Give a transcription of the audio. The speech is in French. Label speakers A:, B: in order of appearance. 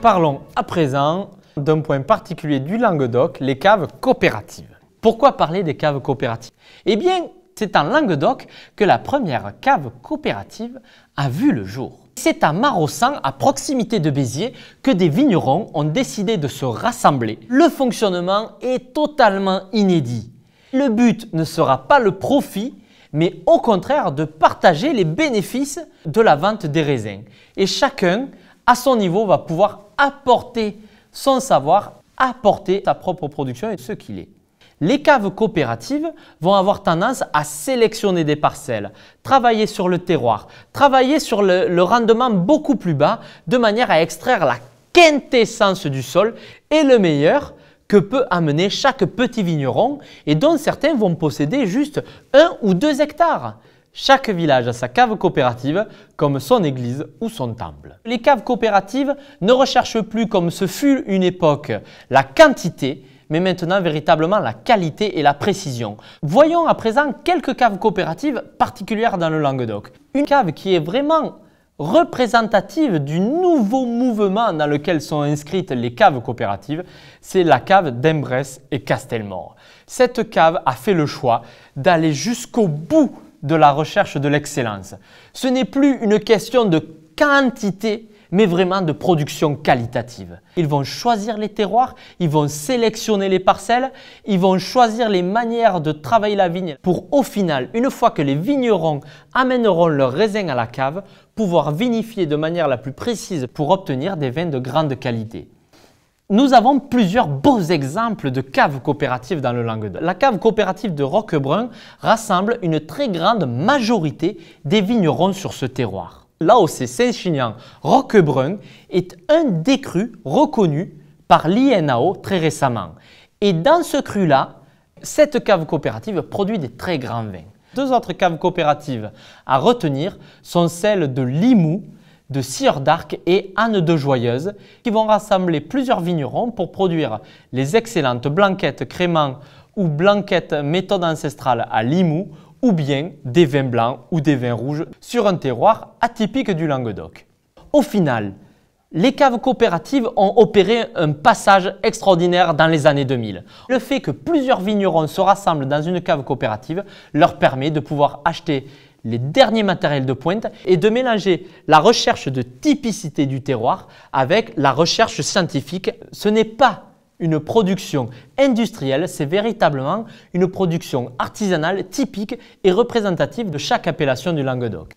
A: Parlons à présent d'un point particulier du Languedoc, les caves coopératives. Pourquoi parler des caves coopératives? Eh bien, c'est en Languedoc que la première cave coopérative a vu le jour. C'est à Maraussan, à proximité de Béziers, que des vignerons ont décidé de se rassembler. Le fonctionnement est totalement inédit. Le but ne sera pas le profit, mais au contraire de partager les bénéfices de la vente des raisins. Et chacun, à son niveau, va pouvoir apporter son savoir, apporter sa propre production et ce qu'il est. Les caves coopératives vont avoir tendance à sélectionner des parcelles, travailler sur le terroir, travailler sur le rendement beaucoup plus bas de manière à extraire la quintessence du sol et le meilleur que peut amener chaque petit vigneron et dont certains vont posséder juste 1 ou 2 hectares. Chaque village a sa cave coopérative comme son église ou son temple. Les caves coopératives ne recherchent plus comme ce fut une époque la quantité, mais maintenant véritablement la qualité et la précision. Voyons à présent quelques caves coopératives particulières dans le Languedoc. Une cave qui est vraiment représentative du nouveau mouvement dans lequel sont inscrites les caves coopératives, c'est la cave d'Embresse et Castelmore. Cette cave a fait le choix d'aller jusqu'au bout de la recherche de l'excellence. Ce n'est plus une question de quantité, mais vraiment de production qualitative. Ils vont choisir les terroirs, ils vont sélectionner les parcelles, ils vont choisir les manières de travailler la vigne pour au final, une fois que les vignerons amèneront leurs raisins à la cave, pouvoir vinifier de manière la plus précise pour obtenir des vins de grande qualité. Nous avons plusieurs beaux exemples de caves coopératives dans le Languedoc. La cave coopérative de Roquebrun rassemble une très grande majorité des vignerons sur ce terroir. L'AOC Saint-Chinian-Roquebrun est un des crus reconnus par l'INAO très récemment. Et dans ce cru-là, cette cave coopérative produit des très grands vins. 2 autres caves coopératives à retenir sont celles de Limoux, de Sieur d'Arc et Anne de Joyeuse qui vont rassembler plusieurs vignerons pour produire les excellentes blanquettes crémant ou blanquettes méthode ancestrale à Limoux ou bien des vins blancs ou des vins rouges sur un terroir atypique du Languedoc. Au final, les caves coopératives ont opéré un passage extraordinaire dans les années 2000. Le fait que plusieurs vignerons se rassemblent dans une cave coopérative leur permet de pouvoir acheter les derniers matériels de pointe et de mélanger la recherche de typicité du terroir avec la recherche scientifique. Ce n'est pas une production industrielle, c'est véritablement une production artisanale typique et représentative de chaque appellation du Languedoc.